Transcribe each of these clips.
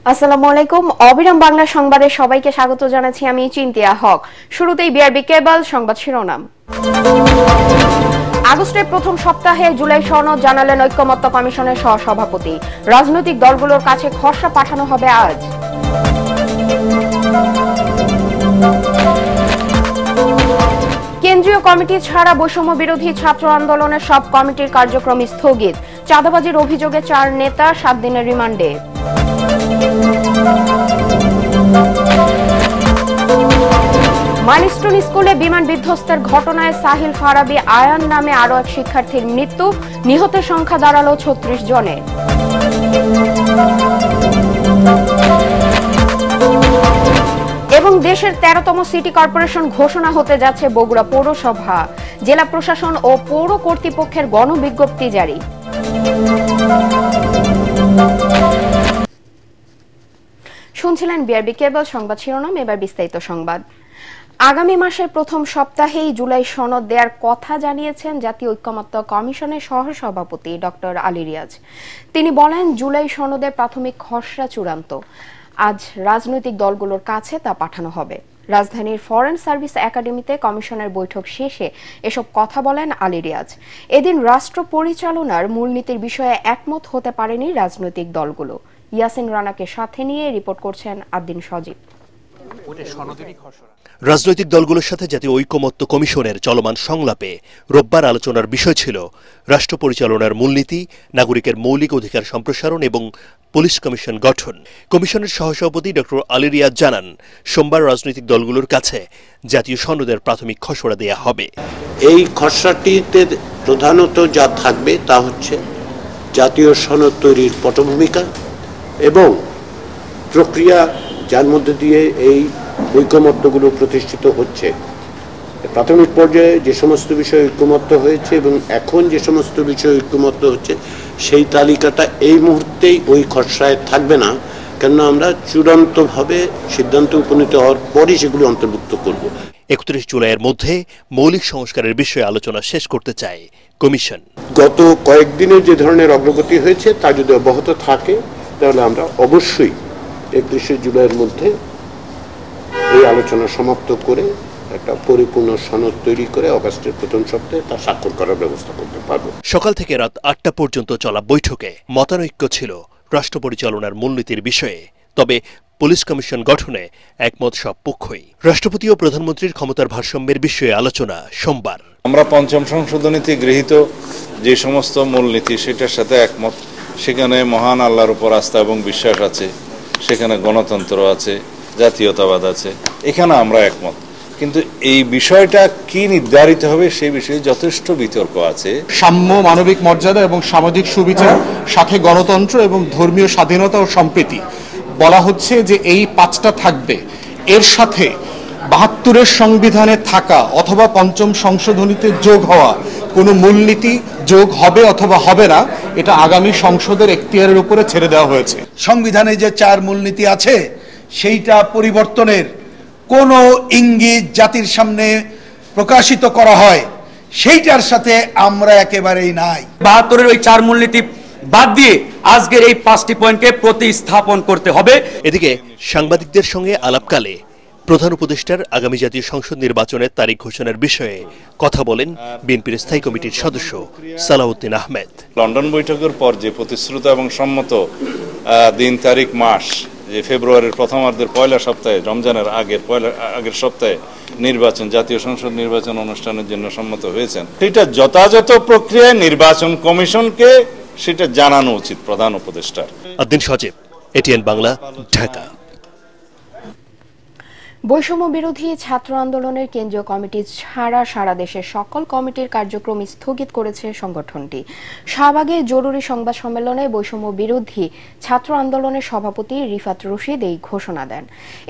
আসসালামু আলাইকুম। অবিরাম বাংলা সংবাদে সবাইকে স্বাগত জানাচ্ছি আমি চিন্তিয়া হক। শুরুতেই বিআরবি কেবল সংবাদ শিরোনাম। আগস্টের প্রথম সপ্তাহে জুলাই সনদ জানালেন ঐক্যমত্য কমিশনের সহসভাপতি। রাজনৈতিক দলগুলোর কাছে খসড়া পাঠানো হবে আজ। কেন্দ্রীয় কমিটি ছাড়া বৈষম্য বিরোধী ছাত্র আন্দোলনের সব কমিটির কার্যক্রম স্থগিত। চাঁদাবাজির অভিযোগে 4 নেতা 7 দিনের রিমান্ডে। মাইলস্টোন স্কুলে বিমান বিধ্বস্তের ঘটনায় সাহিল ফারাবি আয়ান নামে আরো এক শিক্ষার্থীর মৃত্যু। নিহতের সংখ্যা দাঁড়ালো 36 জনে। এবং দেশের 13তম সিটি কর্পোরেশন ঘোষণা হতে যাচ্ছে বগুড়া পৌরসভা। জেলা প্রশাসন ও পৌর কর্তৃপক্ষের গণবিজ্ঞপ্তি জারি। শুনছিলেন বিআরবি কেবল সংবাদ শিরোনাম, এবার বিস্তারিত সংবাদ। আগামী মাসের প্রথম সপ্তাহেই জুলাই সনদ দেওয়ার কথা জানিয়েছেন জাতীয় ঐক্যমত্য কমিশনের সহসভাপতি ডক্টর আলী রিয়াজ। তিনি বলেন, জুলাই সনদের প্রাথমিক খসড়া চূড়ান্ত। আজ রাজনৈতিক দলগুলোর কাছে তা পাঠানো হবে। রাজধানীর ফরেন সার্ভিস একাডেমিতে কমিশনের বৈঠক শেষে এসব কথা বলেন আলী রিয়াজ। এদিন রাষ্ট্র পরিচালনার মূলনীতির বিষয়ে একমত হতে পারেনি রাজনৈতিক দলগুলো। ইয়াসিন রানাকে সাথে নিয়ে রিপোর্ট করছেন আদ্দিন সজীব। রাজনৈতিক দলগুলোর সাথে জাতীয় ঐক্যমত্য কমিশনের চলমান সংলাপে রোববার আলোচনার বিষয় ছিল রাষ্ট্র পরিচালনার মূলনীতি, নাগরিকের মৌলিক অধিকার সম্প্রসারণ এবং পুলিশ কমিশন গঠন। কমিশনের সহসভাপতি ডক্টর আলী রিয়াজ জানান, সোমবার রাজনৈতিক দলগুলোর কাছে জাতীয় সনদের প্রাথমিক খসড়া দেয়া হবে। এই খসড়াটিতে প্রধানত যা থাকবে তা হচ্ছে জাতীয় সনদ তৈরির পটভূমিকা এবং প্রক্রিয়া, যার মধ্যে দিয়ে এই ঐক্যমত্যগুলো প্রতিষ্ঠিত হচ্ছে। প্রাথমিক পর্যায়ে যে সমস্ত বিষয়ে ঐক্যমত্য হয়েছে এবং এখন যে সমস্ত বিষয়ে ঐক্যমত্য হচ্ছে সেই তালিকাটা এই মুহূর্তেই ওই খসড়ায় থাকবে না, কেননা আমরা চূড়ান্তভাবে সিদ্ধান্তে উপনীত হওয়ার পরই সেগুলো অন্তর্ভুক্ত করব। 31 জুলাইয়ের মধ্যে মৌলিক সংস্কারের বিষয়ে আলোচনা শেষ করতে চায় কমিশন। গত কয়েকদিনের যে ধরনের অগ্রগতি হয়েছে তা যদি অব্যাহত থাকে তাহলে আমরা অবশ্যই 31 জুলাইয়ের মধ্যে এই আলোচনা সমাপ্ত করে একটা পরিপূর্ণ সনদ তৈরি করে অগাস্টের প্রথম সপ্তাহে তা স্বাক্ষর করার ব্যবস্থা করতে পারব। সকাল থেকে রাত 8টা পর্যন্ত চলা বৈঠকে মতানৈক্য ছিল রাষ্ট্র পরিচালনার মূলনীতির বিষয়ে। তবে পুলিশ কমিশন গঠনে একমত সব পক্ষই। রাষ্ট্রপতি ও প্রধানমন্ত্রীর ক্ষমতার ভারসাম্যের বিষয়ে আলোচনা সোমবার। আমরা পঞ্চম সংশোধনীতে গৃহীত যে সমস্ত মূলনীতি সেটার সাথে একমত। সেখানে মহান আল্লাহর উপর আস্থা এবং বিশ্বাস আছে, সেখানে গণতন্ত্র আছে, জাতীয়তাবাদ আছে, এখানে আমরা একমত। কিন্তু এই বিষয়টা কি নির্ধারিত হবে সেই বিষয়ে যথেষ্ট বিতর্ক আছে। সাম্য, মানবিক মর্যাদা এবং সামাজিক সুবিচার, সাথে গণতন্ত্র এবং ধর্মীয় স্বাধীনতা ও সম্প্রীতি বলা হচ্ছে যে এই 5টা থাকবে। এর সাথে 72-এর সংবিধানে থাকা অথবা পঞ্চম সংশোধনীতে যোগ হওয়া কোনো মূলনীতি যোগ হবে অথবা হবে না, এটা আগামী সংসদের এখতিয়ারের উপরে ছেড়ে দেওয়া হয়েছে। সংবিধানে যে 4 মূলনীতি আছে সেইটা পরিবর্তনের কোনো ইঙ্গিত জাতির সামনে প্রকাশিত করা হয় সেইটার সাথে আমরা একেবারেই নাই। 72-এর ওই 4 মূলনীতি বাদ দিয়ে আজকের এই 5টি পয়েন্টকে প্রতিস্থাপন করতে হবে। এদিকে সাংবাদিকদের সঙ্গে আলাপকালে প্রধান উপদেষ্টার আগামী জাতীয় সংসদ নির্বাচনের তারিখ ঘোষণার বিষয়ে কথা বলেন বিএনপির স্থায়ী কমিটির সদস্য সালাউদ্দিন আহমেদ। লন্ডন বৈঠকের পর যে প্রতিশ্রুত এবং সম্মত দিন, তারিখ, মাস, যে ফেব্রুয়ারির প্রথমার্ধের পয়লা সপ্তাহে, রমজানের আগের সপ্তাহে নির্বাচন, জাতীয় সংসদ নির্বাচন অনুষ্ঠানের জন্য সম্মত হয়েছেন, সেটা যথাযথ প্রক্রিয়ায় নির্বাচন কমিশনকে সেটা জানানো উচিত প্রধান উপদেষ্টার। আদ্দিন সজীব, এটিএন বাংলা, ঢাকা। বৈষম্য বিরোধী ছাত্র আন্দোলনের কেন্দ্রীয় কমিটি ছাড়া সারা দেশের সকল কমিটির কার্যক্রম স্থগিত করেছে সংগঠনটি। শাহবাগে জরুরি সংবাদ সম্মেলনে বৈষম্য বিরোধী ছাত্র আন্দোলনের সভাপতি রিফাত রশিদ এই ঘোষণা দেন।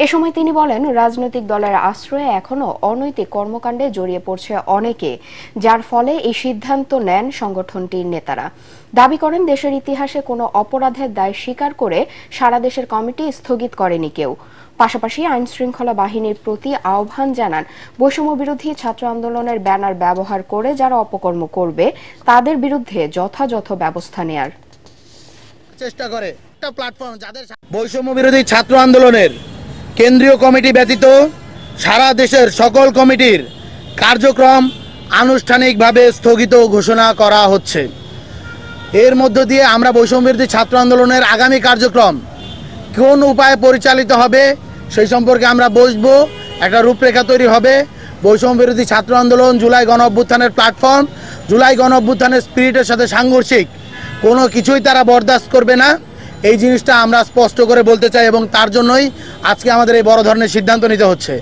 এ সময় তিনি বলেন, রাজনৈতিক দলের আশ্রয়ে এখনও অনৈতিক কর্মকাণ্ডে জড়িয়ে পড়ছে অনেকে, যার ফলে এই সিদ্ধান্ত নেন সংগঠনটির নেতারা। দাবি করেন, দেশের ইতিহাসে কোনো অপরাধের দায় স্বীকার করে সারা দেশের কমিটি স্থগিত করেনি কেউ। পাশাপাশি আইন শৃঙ্খলা বাহিনীর প্রতি আহ্বান জানান, বৈষম্য বিরোধী ছাত্র আন্দোলনের ব্যানার ব্যবহার করে যারা অপকর্ম করবে তাদের বিরুদ্ধে যথাযথ ব্যবস্থা নেয়ার। চেষ্টা করে একটা প্ল্যাটফর্ম যাদের বৈষম্য বিরোধী ছাত্র আন্দোলনের কেন্দ্রীয় কমিটি ব্যতীত সারা দেশের সকল কমিটির কার্যক্রম আনুষ্ঠানিকভাবে স্থগিত ঘোষণা করা হচ্ছে। এর মধ্য দিয়ে আমরা বৈষম্য বিরোধী ছাত্র আন্দোলনের আগামী কার্যক্রম কোন উপায়ে পরিচালিত হবে সেই সম্পর্কে আমরা বসবো, একটা রূপরেখা তৈরি হবে। বৈষম্য বিরোধী ছাত্র আন্দোলন জুলাই গণ অভ্যুত্থানের প্ল্যাটফর্ম, জুলাই গণ অভ্যুত্থানের স্পিরিটের সাথে সাংঘর্ষিক কোনো কিছুই তারা বরদাস্ত করবে না, এই জিনিসটা আমরা স্পষ্ট করে বলতে চাই এবং তার জন্যই আজকে আমাদের এই বড় ধরনের সিদ্ধান্ত নিতে হচ্ছে।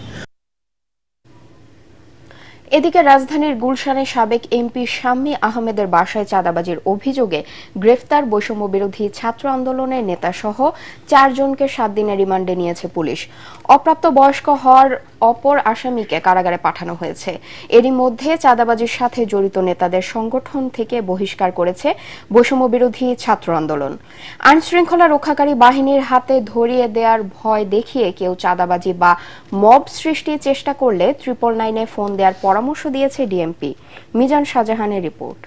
এদিকে রাজধানীর গুলশানে সাবেক এমপি শাম্মী আহমেদের বাসায় চাঁদাবাজির অভিযোগে গ্রেফতার বৈষম্য বিরোধী ছাত্র আন্দোলনের নেতাসহ 4 জনকে 7 দিনের রিমান্ডে নিয়েছে পুলিশ। অপ্রাপ্ত বয়স্ক হওয়ার অপর আসামিকে কারাগারে পাঠানো হয়েছে। এরই মধ্যে চাঁদাবাজির সাথে জড়িত নেতাদের সংগঠন থেকে বহিষ্কার করেছে বৈষম্য বিরোধী ছাত্র আন্দোলন। আইনশৃঙ্খলা রক্ষাকারী বাহিনীর হাতে ধরিয়ে দেওয়ার ভয় দেখিয়ে কেউ চাঁদাবাজি বা মব সৃষ্টির চেষ্টা করলে 999-এ ফোন দেওয়ার পরামর্শ দিয়েছে ডিএমপি। মিজান শাহজাহানের রিপোর্ট।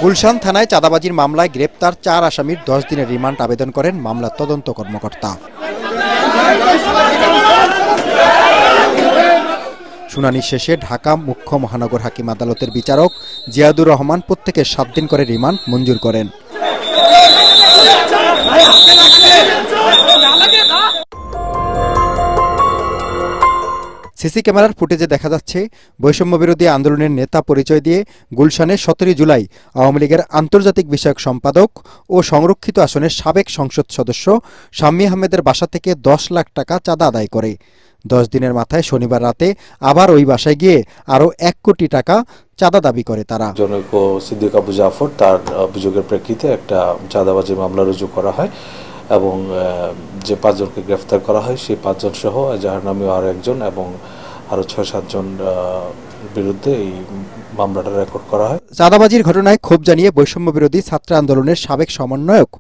গুলশান থানায় চাঁদাবাজির মামলায় গ্রেপ্তার 4 আসামির 10 দিনের রিমান্ড আবেদন করেন মামলার তদন্ত কর্মকর্তা। শুনানি শেষে ঢাকা মুখ্য মহানগর হাকিম আদালতের বিচারক জিয়াদুর রহমান প্রত্যেকের 7 দিন করে রিমান্ড মঞ্জুর করেন। সিসি ক্যামেরার ফুটেজে দেখা যাচ্ছে বৈষম্য বিরোধী আন্দোলনের নেতা পরিচয় দিয়ে গুলশানে 17 জুলাই আওয়ামী লীগের আন্তর্জাতিক বিষয়ক সম্পাদক ও সংরক্ষিত আসনের সাবেক সংসদ সদস্য শাম্মী আহমেদের বাসা থেকে 10 লাখ টাকা চাঁদা আদায় করে। 10 দিনের মাথায় শনিবার রাতে আবার ওই বাসায় গিয়ে আরও 1 কোটি টাকা চাঁদা দাবি করে তারা। জনৈক সিদ্দিক আবু জাফর তার অভিযোগের প্রেক্ষিতে একটা চাঁদাবাজি মামলা রুজু করা হয় এবং যে 5 জনকে গ্রেফতার করা হয় সেই 5 জন সহ যার নামে আরো একজন এবং আরো 6-7 জন বিরুদ্ধে এই মামলাটা রেকর্ড করা হয়। চাঁদাবাজির ঘটনায় ক্ষোভ জানিয়ে বৈষম্য বিরোধী ছাত্র আন্দোলনের সাবেক সমন্বয়ক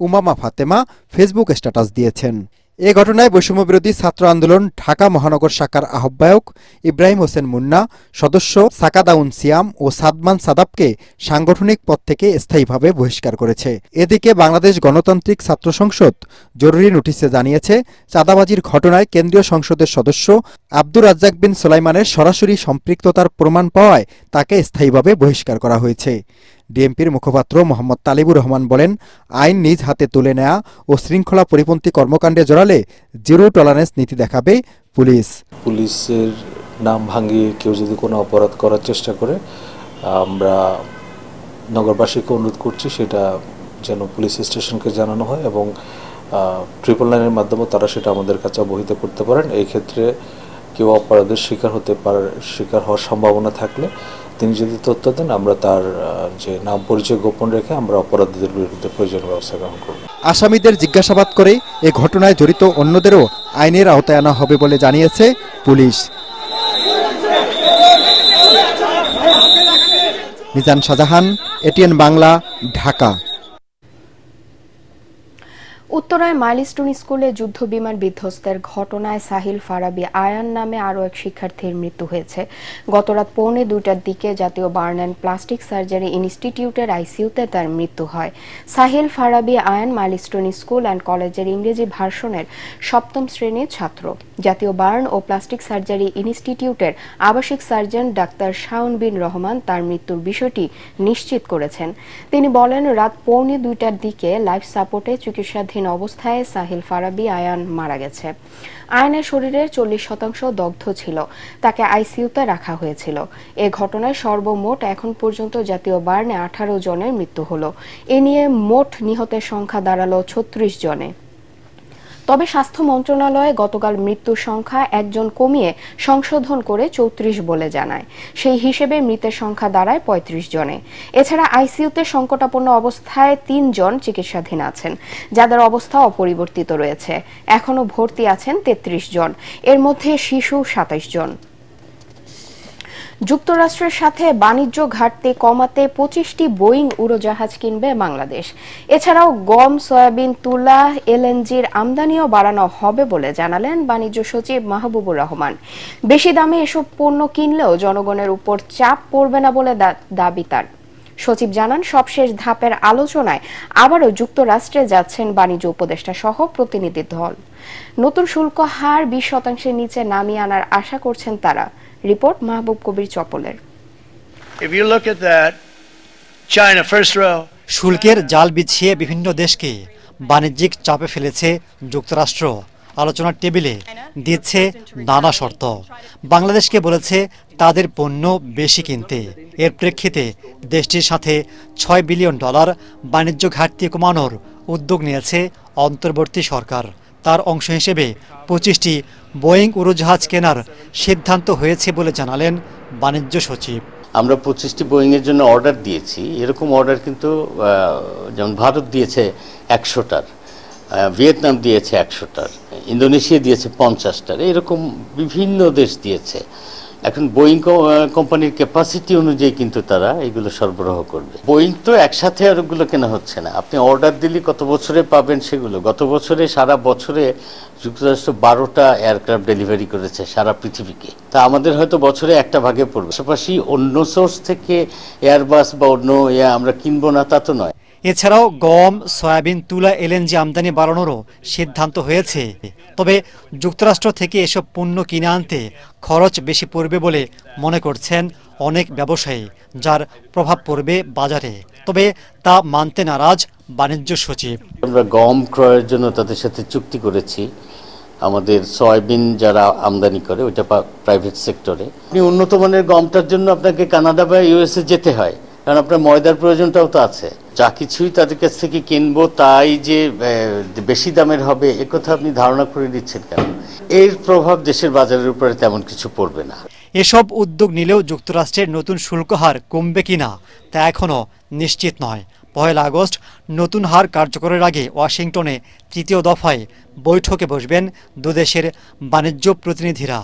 উমামা ফাতেমা ফেসবুক স্ট্যাটাস দিয়েছেন। এ ঘটনায় বৈষম্য বিরোধী ছাত্র আন্দোলন ঢাকা মহানগর শাখার আহ্বায়ক ইব্রাহিম হোসেন মুন্না, সদস্য সাকাদাউন সিয়াম ও সাদমান সাদাবকে সাংগঠনিক পদ থেকে স্থায়ীভাবে বহিষ্কার করেছে। এদিকে বাংলাদেশ গণতান্ত্রিক ছাত্র সংসদ জরুরি নোটিশে জানিয়েছে চাঁদাবাজির ঘটনায় কেন্দ্রীয় সংসদের সদস্য আব্দুর রাজ্জাক বিন সুলাইমানের সরাসরি সম্পৃক্ততার প্রমাণ পাওয়ায় তাকে স্থায়ীভাবে বহিষ্কার করা হয়েছে। ডিএমপির মুখপাত্র মোহাম্মদ তালিবুর রহমান বলেন, আইন নিজ হাতে তুলে নেওয়া ও শৃঙ্খলা পরিপন্থী কর্মকাণ্ডে জড়ালে জিরো টলারেন্স নীতি দেখাবে পুলিশ। পুলিশের নাম ভাঙিয়ে কেউ যদি কোনো অপরাধ করার চেষ্টা করে আমরা নগরবাসীকে অনুরোধ করছি সেটা যেন পুলিশ স্টেশনকে জানানো হয় এবং 999-এর মাধ্যমে তারা সেটা আমাদের কাছে অবহিত করতে পারেন। এই ক্ষেত্রে কেউ অপরাধের শিকার হওয়ার সম্ভাবনা থাকলে তিনি যদি তথ্য দেন আমরা তার যে নাম পরিচয় গোপন রেখে আমরা অপরাধীদের বিরুদ্ধে প্রয়োজনীয় ব্যবস্থা গ্রহণ করব। আসামিদের জিজ্ঞাসাবাদ করে এ ঘটনায় জড়িত অন্যদেরও আইনের আওতায় আনা হবে বলে জানিয়েছে পুলিশ। মিজান শাহজাহান, এটিএন বাংলা, ঢাকা। উত্তরায় মাইলস্টোন স্কুলে যুদ্ধ বিমান বিধ্বস্তের ঘটনায় সাহিল ফারাবি আয়ান নামে আরও এক শিক্ষার্থীর মৃত্যু হয়েছে। গতরাত 1:45টার দিকে জাতীয় বার্ন অ্যান্ড প্লাস্টিক সার্জারি ইনস্টিটিউটের আইসিইউতে তার মৃত্যু হয়। Sahil Farabi Ayan milestone school and কলেজের ইংরেজি ভার্সনের 7ম শ্রেণীর ছাত্র। জাতীয় বার্ন ও প্লাস্টিক সার্জারি ইনস্টিটিউটের আবাসিক সার্জন ডাক্তার শাওন বিন রহমান তার মৃত্যুর বিষয়টি নিশ্চিত করেছেন। তিনি বলেন, রাত 1:45টার দিকে লাইফ সাপোর্টে চিকিৎসাধীন অবস্থায় সাহিল ফারাবি আয়ান মারা গেছে। আয়ানের শরীরের 40% দগ্ধ ছিল, তাকে আইসিইউতে রাখা হয়েছিল। এ ঘটনায় সর্বমোট এখন পর্যন্ত জাতীয় বার্নে 18 জনের মৃত্যু হলো। এ নিয়ে মোট নিহতের সংখ্যা দাঁড়ালো 36 জনে। তবে স্বাস্থ্য মন্ত্রণালয় গতকাল মৃত্যুর সংখ্যা 1 জন কমিয়ে সংশোধন করে 34 বলে জানায়। সেই হিসেবে মৃতের সংখ্যা দাঁড়ায় 35 জনে। এছাড়া আইসিইউতে সংকটাপন্ন অবস্থায় 3 জন চিকিৎসাধীন আছেন, যাদের অবস্থা অপরিবর্তিত রয়েছে। এখনও ভর্তি আছেন 33 জন, এর মধ্যে শিশু 27 জন। যুক্তরাষ্ট্রের সাথে বাণিজ্য ঘাটতি কমাতে 25টি বোয়িং উড়োজাহাজ কিনবে বাংলাদেশ। এছাড়াও গম, সয়াবিন, তুলা, এলএনজির আমদানিও বাড়ানো হবে বলে জানালেন বাণিজ্য সচিব মাহবুবুর রহমান। বেশি দামে এসব পণ্য কিনলেও জনগণের উপর চাপ পড়বে না বলে দাবি তার। সচিব জানান, সবশেষ ধাপের আলোচনায় আবারও যুক্তরাষ্ট্রে যাচ্ছেন বাণিজ্য উপদেষ্টা সহ প্রতিনিধি দল। নতুন শুল্ক হার 20% নিচে নামিয়ে আনার আশা করছেন তারা। রিপোর্ট মাহবুব কবির চপলের। শুল্কের জাল বিছিয়ে বিভিন্ন দেশকে বাণিজ্যিক চাপে ফেলেছে যুক্তরাষ্ট্র। আলোচনার টেবিলে দিচ্ছে নানা শর্ত। বাংলাদেশকে বলেছে তাদের পণ্য বেশি কিনতে। এর প্রেক্ষিতে দেশটির সাথে $6 বিলিয়ন বাণিজ্য ঘাটতি কমানোর উদ্যোগ নিয়েছে অন্তর্বর্তী সরকার। তার অংশ হিসেবে 25টি বোয়িং উড়োজাহাজ কেনার সিদ্ধান্ত হয়েছে বলে জানালেন বাণিজ্য সচিব। আমরা 25টি বোয়িংয়ের জন্য অর্ডার দিয়েছি। এরকম অর্ডার কিন্তু যেমন ভারত দিয়েছে 100টার, ভিয়েতনাম দিয়েছে 100টার, ইন্দোনেশিয়া দিয়েছে 50টার, এরকম বিভিন্ন দেশ দিয়েছে। এখন বোয়িং কোম্পানির ক্যাপাসিটি অনুযায়ী কিন্তু তারা এগুলো সরবরাহ করবে। বোয়িং তো একসাথে আর ওগুলো কেনা হচ্ছে না, আপনি অর্ডার দিলে কত বছরে পাবেন সেগুলো। গত বছরে সারা বছরে যুক্তরাষ্ট্র 12টা এয়ারক্রাফট ডেলিভারি করেছে সারা পৃথিবীকে। তা আমাদের হয়তো বছরে একটা ভাগে পড়বে। পাশাপাশি অন্য সোর্স থেকে এয়ারবাস বা অন্য আমরা কিনবো না তা তো নয়। এছাড়াও গম, সয়াবিন, তুলা, এলএনজি আমদানি বাড়ানোরও সিদ্ধান্ত হয়েছে। তবে যুক্তরাষ্ট্র থেকে এসব পণ্য কিনে আনতে খরচ বেশি পড়বে বলে মনে করছেন অনেক ব্যবসায়ী, যার প্রভাব পড়বে বাজারে। তবে তা মানতে নারাজ বাণিজ্য সচিব। আমরা গম ক্রয়ের জন্য তাদের সাথে চুক্তি করেছি। আমাদের সয়াবিন যারা আমদানি করে ওইটা প্রাইভেট সেক্টরে। উন্নত মানের গমটার জন্য আপনাকে কানাডা বা ইউএসএ যেতে হয়, কারণ আপনার ময়দার প্রয়োজনটাও তো আছে। যা কিছুই তাদের কাছ থেকে কিনবো তাই যে বেশি দামের হবে একথা আপনি ধারণা করে দিচ্ছেন কেন? এর প্রভাব দেশের বাজারের উপরে তেমন কিছু পড়বে না। এসব উদ্যোগ নিলেও যুক্তরাষ্ট্রের নতুন শুল্ক হার কমবে কিনা তা এখনও নিশ্চিত নয়। 1 আগস্ট নতুন হার কার্যকরের আগে ওয়াশিংটনে 3য় দফায় বৈঠকে বসবেন দুদেশের বাণিজ্য প্রতিনিধিরা।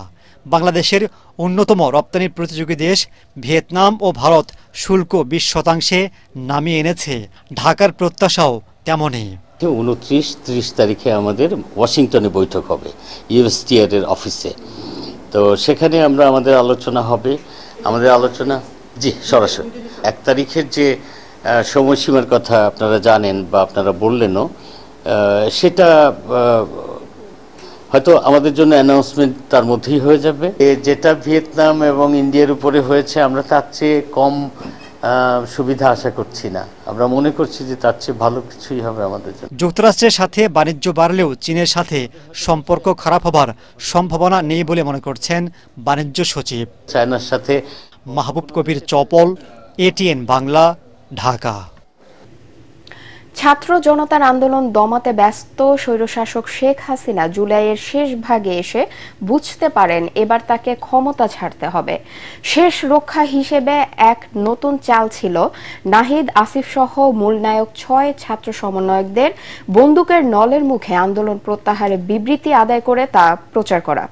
বাংলাদেশের অন্যতম রপ্তানি প্রতিযোগী দেশ ভিয়েতনাম ও ভারত শুল্ক 20% নামিয়ে এনেছে। ঢাকার প্রত্যাশাও তেমনই। 29-30 তারিখে আমাদের ওয়াশিংটনে বৈঠক হবে ইউএসটিআর এর অফিসে। তো সেখানে আমাদের আলোচনা হবে। আমাদের আলোচনা সরাসরি 1 তারিখের যে সময়সীমার কথা আপনারা জানেন বা আপনারা বললেনও, সেটা হয়তো আমাদের জন্য অ্যানাউন্সমেন্ট তার মধ্যেই হয়ে যাবে। যেটা ভিয়েতনাম এবং ইন্ডিয়ার উপরে হয়েছে আমরা তার চেয়ে কম সুবিধা আশা করছি না। আমরা মনে করছি যে তার চেয়ে ভালো কিছুই হবে আমাদের জন্য। যুক্তরাষ্ট্রের সাথে বাণিজ্য বাড়লেও চীনের সাথে সম্পর্ক খারাপ হবার সম্ভাবনা নেই বলে মনে করছেন বাণিজ্য সচিব। চায়নার সাথে মাহবুব কবির চপল, এটিএন বাংলা, ঢাকা। ছাত্র জনতার আন্দোলন দমাতে ব্যস্ত স্বৈরশাসক শেখ হাসিনা জুলাইয়ের শেষ ভাগে এসে বুঝতে পারেন এবার তাকে ক্ষমতা ছাড়তে হবে। শেষ রক্ষা হিসেবে এক নতুন চাল ছিল নাহিদ আসিফ সহ মূল নায়ক 6 ছাত্র সমন্বয়কদের বন্দুকের নলের মুখে আন্দোলন প্রত্যাহারের বিবৃতি আদায় করে তা প্রচার করা,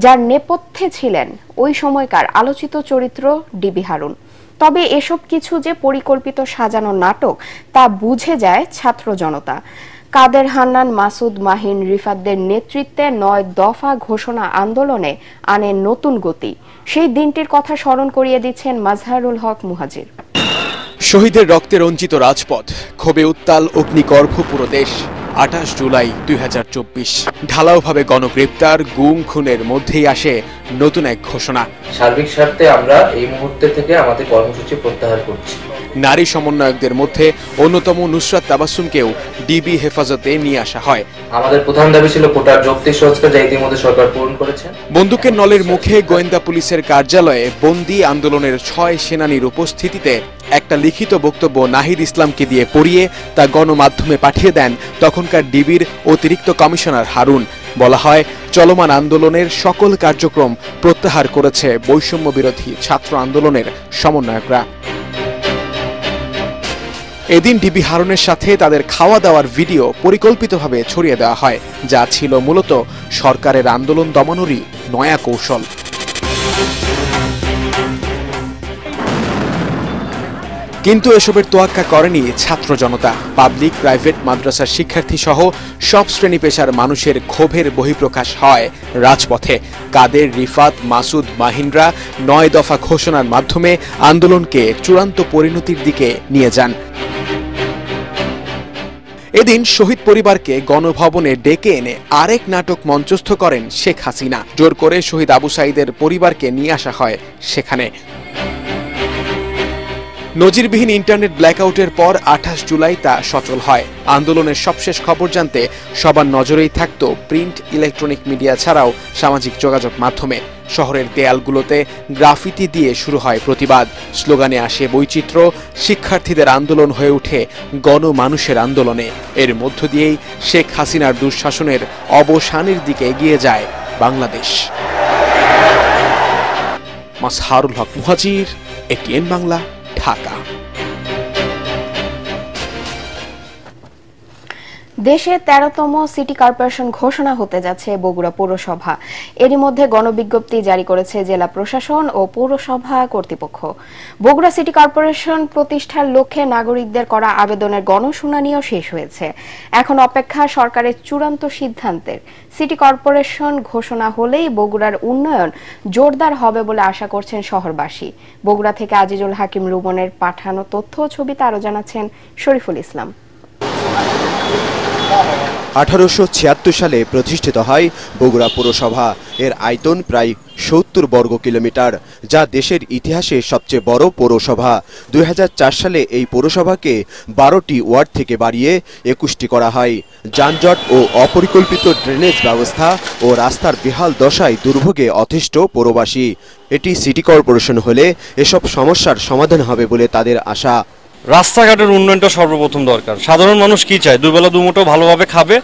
যার নেপথ্যে ছিলেন ওই সময়কার আলোচিত চরিত্র ডিবি হারুন। তবে এসব কিছু যে পরিকল্পিত সাজানো নাটক তা বুঝে যায় ছাত্র জনতা। কাদের হান্নান, মাসুদ, মাহিন, রিফাতদের নেতৃত্বে 9 দফা ঘোষণা আন্দোলনে আনে নতুন গতি। সেই দিনটির কথা স্মরণ করিয়ে দিচ্ছেন মাজহারুল হক মুহাজির। শহীদের রক্তে রঞ্জিত রাজপথ, ক্ষোভে উত্তাল অগ্নিগর্ভ পুরো দেশ। 28 জুলাই 2024 ঢালাওভাবে গণগ্রেপ্তার, গুম, খুনের মধ্যেই আসে নতুন এক ঘোষণা। সার্বিক স্বার্থে আমরা এই মুহূর্তে থেকে আমাদের কর্মসূচি প্রত্যাহার করছি। নারী সমন্বয়কদের মধ্যে অন্যতম নুসরাত তাবাসসুমকেও ডিবি হেফাজতে নিয়ে আসা হয়। আমাদের প্রধান দাবি ছিল কোটার যৌক্তিক সংস্কার, যা ইতিমধ্যে সরকার পূরণ করেছে। বন্দুকের নলের মুখে গোয়েন্দা পুলিশের কার্যালয়ে বন্দী আন্দোলনের 6 সেনানীর উপস্থিতিতে একটা লিখিত বক্তব্য নাহিদ ইসলামকে দিয়ে পড়িয়ে তা গণমাধ্যমে পাঠিয়ে দেন তখনকার ডিবির অতিরিক্ত কমিশনার হারুন। বলা হয়, চলমান আন্দোলনের সকল কার্যক্রম প্রত্যাহার করেছে বৈষম্য বিরোধী ছাত্র আন্দোলনের সমন্বয়করা। এদিন ডিবি হারুনের সাথে তাদের খাওয়া দাওয়ার ভিডিও পরিকল্পিতভাবে ছড়িয়ে দেওয়া হয়, যা ছিল মূলত সরকারের আন্দোলন দমনেরই নয়া কৌশল। কিন্তু এসবের তোয়াক্কা করেনি ছাত্র জনতা। পাবলিক, প্রাইভেট, মাদ্রাসার শিক্ষার্থী সহ সব শ্রেণী পেশার মানুষের ক্ষোভের বহিঃপ্রকাশ হয় রাজপথে। কাদের, রিফাত, মাসুদ, মাহিনরা 9 দফা ঘোষণার মাধ্যমে আন্দোলনকে চূড়ান্ত পরিণতির দিকে নিয়ে যান। এদিন শহীদ পরিবারকে গণভবনে ডেকে এনে আরেক নাটক মঞ্চস্থ করেন শেখ হাসিনা। জোর করে শহীদ আবু সাঈদের পরিবারকে নিয়ে আসা হয় সেখানে। নজিরবিহীন ইন্টারনেট ব্ল্যাকআউটের পর 28 জুলাই তা সচল হয়। আন্দোলনের সবশেষ খবর জানতে সবার নজরেই থাকত প্রিন্ট, ইলেকট্রনিক মিডিয়া ছাড়াও সামাজিক যোগাযোগ মাধ্যমে। শহরের দেয়ালগুলোতে গ্রাফিতি দিয়ে শুরু হয় প্রতিবাদ। স্লোগানে আসে বৈচিত্র্য। শিক্ষার্থীদের আন্দোলন হয়ে ওঠে গণমানুষের আন্দোলনে। এর মধ্য দিয়েই শেখ হাসিনার দুঃশাসনের অবসানের দিকে এগিয়ে যায় বাংলাদেশ। মাজহারুল হক মুহাজির, এটিএন বাংলা, ঢাকা। দেশে 13তম সিটি কর্পোরেশন ঘোষণা হতে যাচ্ছে বগুড়া পৌরসভা। এরই মধ্যে গণবিজ্ঞপ্তি জারি করেছে জেলা প্রশাসন ও পৌরসভা কর্তৃপক্ষ। বগুড়া সিটি কর্পোরেশন প্রতিষ্ঠার লক্ষ্যে নাগরিকদের করা আবেদনের গণশুনানিও শেষ হয়েছে। এখন অপেক্ষা সরকারের চূড়ান্ত সিদ্ধান্তের। সিটি কর্পোরেশন ঘোষণা হলেই বগুড়ার উন্নয়ন জোরদার হবে বলে আশা করছেন শহরবাসী। বগুড়া থেকে আজিজুল হাকিম রুমনের পাঠানো তথ্য ও ছবিতে আরো জানাচ্ছেন শরীফুল ইসলাম। 1876 সালে প্রতিষ্ঠিত হয় বগুড়া পৌরসভা। এর আয়তন প্রায় 70 বর্গ কিলোমিটার, যা দেশের ইতিহাসে সবচেয়ে বড় পৌরসভা। 2004 সালে এই পৌরসভাকে 12টি ওয়ার্ড থেকে বাড়িয়ে 21টি করা হয়। যানজট ও অপরিকল্পিত ড্রেনেজ ব্যবস্থা ও রাস্তার বেহাল দশায় দুর্ভোগে অতিষ্ঠ পৌরবাসী। এটি সিটি কর্পোরেশন হলে এসব সমস্যার সমাধান হবে বলে তাদের আশা। রাস্তাঘাটের উন্নয়নটা সর্বপ্রথম দরকার। সাধারণ মানুষ কি চায়? দুবেলা দুমুঠো ভালোভাবে খাবে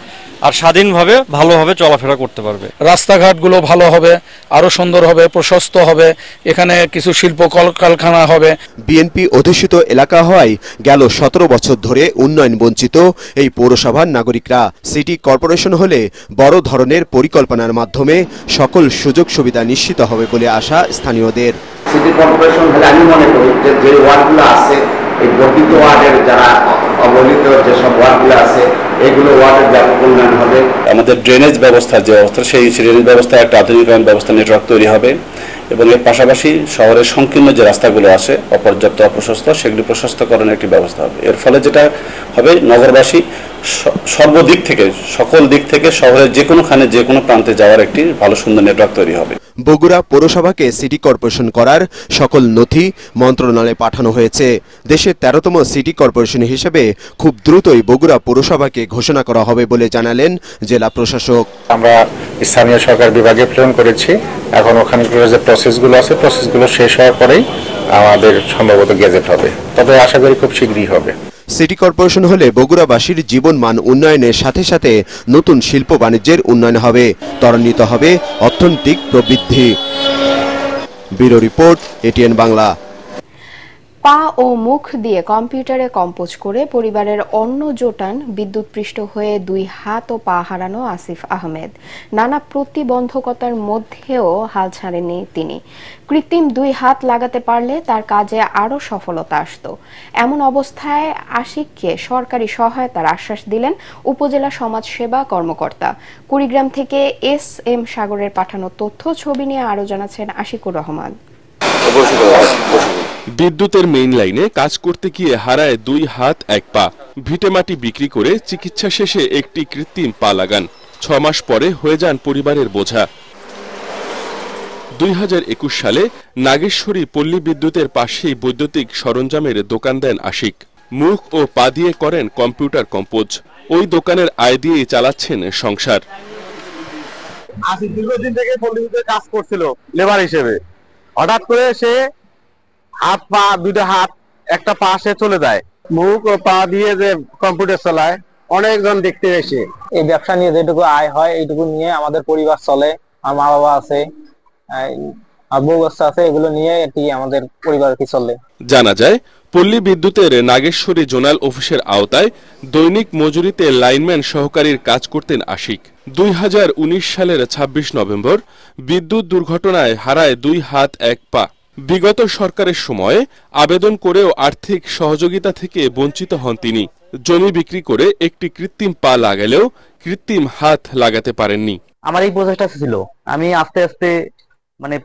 আর স্বাধীনভাবে ভালোভাবে চলাফেরা করতে পারবে। রাস্তাঘাটগুলো ভালো হবে, আরো সুন্দর হবে, প্রশস্ত হবে, এখানে কিছু শিল্প কলকারখানা হবে। বিএনপি অধ্যুষিত এলাকা হওয়ায় গেল 17 বছর ধরে উন্নয়ন বঞ্চিত এই পৌরসভার নাগরিকরা। সিটি কর্পোরেশন হলে বড় ধরনের পরিকল্পনার মাধ্যমে সকল সুযোগ সুবিধা নিশ্চিত হবে বলে আশা স্থানীয়দের। সিটি কর্পোরেশন হলে আমি মনে করি যে ওয়ার্ডগুলো আছে, এই বর্ধিত ওয়ার্ডের যারা অবহেলিত যেসব ওয়ার্ডগুলো আছে, এগুলো ওয়ার্ডের ব্যাপক উন্নয়ন হবে। আমাদের ড্রেনেজ ব্যবস্থার যে অবস্থা, সেই ড্রেনেজ ব্যবস্থা একটা আধুনিকায়ন ব্যবস্থা নেটওয়ার্ক তৈরি হবে এবং এর পাশাপাশি শহরের সংকীর্ণ যে রাস্তাগুলো আছে অপর্যাপ্ত, অপ্রশস্ত, সেগুলি প্রশস্তকরণের একটি ব্যবস্থা হবে। এর ফলে যেটা হবে, নগরবাসী সর্বদিক থেকে, সকল দিক থেকে শহরের যে কোনোখানে যে কোনো প্রান্তে যাওয়ার একটি ভালো সুন্দর নেটওয়ার্ক তৈরি হবে। বগুড়া পৌরসভাকে সিটি কর্পোরেশন করার সকল নথি মন্ত্রণালয়ে পাঠানো হয়েছে। দেশের 13তম সিটি কর্পোরেশন হিসেবে খুব দ্রুতই বগুড়া পৌরসভাকে ঘোষণা করা হবে বলে জানালেন জেলা প্রশাসক। আমরা স্থানীয় সরকার বিভাগে প্রেরণ করেছি। এখন ওখানে যে প্রসেসগুলো আছে, প্রসেসগুলো শেষ হওয়ার পরেই আমাদের সম্ভবত গেজেট হবে, তবে আশা করি খুব শীঘ্রই হবে। সিটি কর্পোরেশন হলে বগুড়াবাসীর জীবন মান উন্নয়নের সাথে সাথে নতুন শিল্প বাণিজ্যের উন্নয়ন হবে, ত্বরান্বিত হবে অর্থনৈতিক প্রবৃদ্ধি। Bureau report, ATN Bangla. পা ও মুখ দিয়ে কম্পিউটারে কম্পোজ করে পরিবারের অন্ন জোটান বিদ্যুৎপৃষ্ট হয়ে 2 হাত ও পা হারানো আসিফ আহমেদ। নানা প্রতিবন্ধকতার মধ্যেও হাল ছাড়েননি তিনি। কৃত্রিম 2 হাত লাগাতে পারলে তার কাজে আরো সফলতা আসত। এমন অবস্থায় আশিককে সরকারি সহায়তার আশ্বাস দিলেন উপজেলা সমাজসেবা কর্মকর্তা। কুড়িগ্রাম থেকে SM সাগরের পাঠানো তথ্য ছবি নিয়ে আরো জানাচ্ছেন আশিকুর রহমান। বিদ্যুতের মেইন লাইনে কাজ করতে গিয়ে হারায় 2 হাত 1 পা। ভিটেমাটি বিক্রি করে চিকিৎসা শেষে একটি কৃত্রিম পা লাগান। 6 মাস পরে হয়ে যান পরিবারের বোঝা। 2021 সালে নাগেশ্বরী পল্লী বিদ্যুতের পাশেই বৈদ্যুতিক সরঞ্জামের দোকান দেন আশিক। মুখ ও পা দিয়ে করেন কম্পিউটার কম্পোজ। ওই দোকানের আয় দিয়েই চালাচ্ছেন সংসার। আশিক দীর্ঘদিন থেকে পল্লী বিদ্যুতে কাজ করছিল লেবার হিসেবে। হঠাৎ করে সে হাত পা, 2টা হাত, 1টা পা সে চলে যায়। মুখ ও পা দিয়ে যে কম্পিউটার চালায়, অনেকজন দেখতে এসে। এই ব্যবসা নিয়ে যেটুকু আয় হয় এইটুকু নিয়ে আমাদের পরিবার চলে। আমার মা বাবা আছে, আর বউ বাচ্চা আছে, এগুলো নিয়ে এটি আমাদের পরিবার কি চলে। জানা যায় পল্লী বিদ্যুতের নাগেশ্বরী জোনাল অফিসের আওতায় দৈনিক মজুরিতে লাইনম্যান সহকারীর কাজ করতেন আশিক। 2019 সালের 26 নভেম্বর বিদ্যুৎ দুর্ঘটনায় হারায় 2 হাত 1 পা। বিগত সরকারের সময় আবেদন করেও আর্থিক সহযোগিতা থেকে বঞ্চিত হন তিনি। জমি বিক্রি করে একটি কৃত্রিম পা লাগালেও কৃত্রিম হাত লাগাতে পারেননি। আমার এই প্রচেষ্টা ছিল, আমি আস্তে আস্তে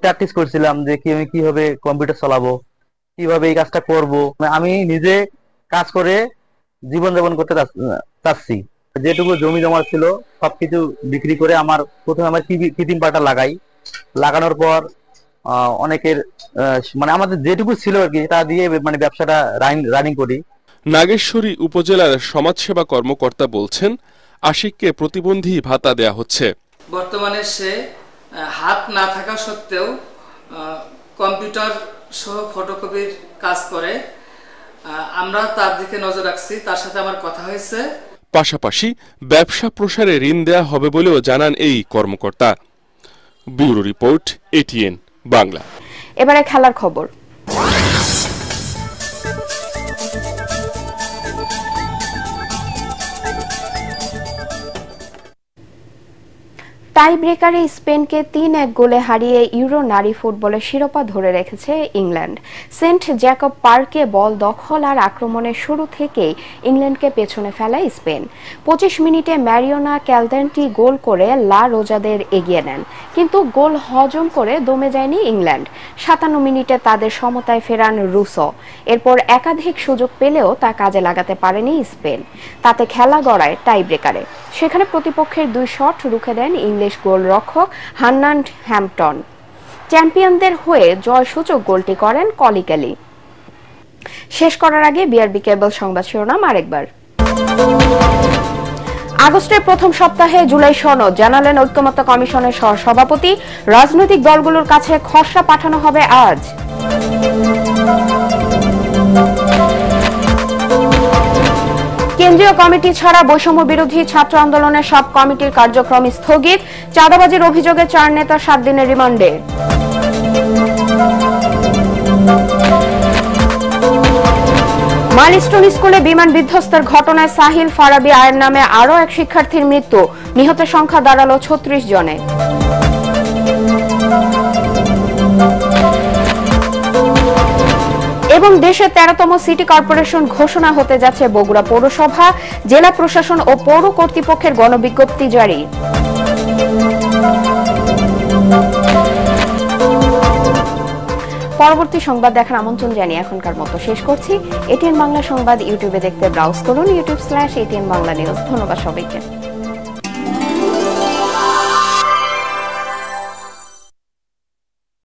প্র্যাকটিস করছিলাম যে আমি কিভাবে কম্পিউটার চালাবো, কিভাবে এই কাজটা করব। আমি নিজে কাজ করে জীবনযাপন করতে চাচ্ছি। যেটুকু জমি জমা ছিল সবকিছু বিক্রি করে প্রথমে আমার কৃত্রিম পাটা লাগানোর পর অনেকের আমাদের যেটুকু ছিল আর কি তা দিয়ে ব্যবসাটা রানিং করি। নাগেশ্বরী উপজেলার সমাজসেবা কর্মকর্তা বলছেন, আশিককে প্রতিবন্ধী ভাতা দেয়া হচ্ছে। বর্তমানে সে হাত না থাকা সত্ত্বেও কম্পিউটার সহ ফটোকপির কাজ করে। আমরা তার দিকে নজর রাখছি, তার সাথে আমার কথা হয়েছে। পাশাপাশি ব্যবসা প্রসারে ঋণ দেয়া হবে বলেও জানান এই কর্মকর্তা। Bureau report, ATN Bangla. এবারে খেলার খবর। টাই ব্রেকারে স্পেনকে ৩-১ গোলে হারিয়ে ইউরো নারী ফুটবলের শিরোপা ধরে রেখেছে ইংল্যান্ড। সেন্ট জ্যাকব পার্কে বল দখল আর আক্রমণের শুরু থেকেই ইংল্যান্ডকে পেছনে ফেলায় স্পেন। ২৫ মিনিটে ম্যারিওনা ক্যালদেন্টি গোল করে লা রোজাদের এগিয়ে নেন, কিন্তু গোল হজম করে দমে যায়নি ইংল্যান্ড। ৫৭ মিনিটে তাদের সমতায় ফেরান রুসো। এরপর একাধিক সুযোগ পেলেও তা কাজে লাগাতে পারেনি স্পেন। তাতে খেলা গড়ায় টাই ব্রেকারে। সেখানে প্রতিপক্ষের ২ শট রুখে দেন ইংলিশ গোলরক্ষক হার্নান্ড হ্যাম্পটন। চ্যাম্পিয়নদের হয়ে জয়সূচক গোলটি করেন কলি কেলি। শেষ করার আগে বিআরবি কেবল সংবাদ শিরোনাম আরেকবার। আগস্টের প্রথম সপ্তাহে জুলাই সনদ জানালেন ঐক্যমত্য কমিশনের সহসভাপতি। রাজনৈতিক দলগুলোর কাছে খসড়া পাঠানো হবে আজ। কেন্দ্রীয় কমিটি ছাড়া বৈষম্য বিরোধী ছাত্র আন্দোলনের সব কমিটির কার্যক্রম স্থগিত। চাঁদাবাজির অভিযোগে 4 নেতা 7 দিনের রিমান্ডে। মাইলস্টোন স্কুলে বিমান বিধ্বস্তের ঘটনায় সাহিল ফারাবি আয়ের নামে আরও এক শিক্ষার্থীর মৃত্যু। নিহতের সংখ্যা দাঁড়ালো 36 জনে। এবং দেশের 13তম সিটি কর্পোরেশন ঘোষণা হতে যাচ্ছে বগুড়া পৌরসভা। জেলা প্রশাসন ও পৌর কর্তৃপক্ষের গণবিজ্ঞপ্তি জারি। পরবর্তী সংবাদ দেখার আমন্ত্রণ জানিয়ে এখনকার মতো শেষ করছি। এটিএন বাংলা সংবাদ ইউটিউবে দেখতে ব্রাউজ করুন youtube/ATN বাংলা নিউজ। ধন্যবাদ সবাইকে।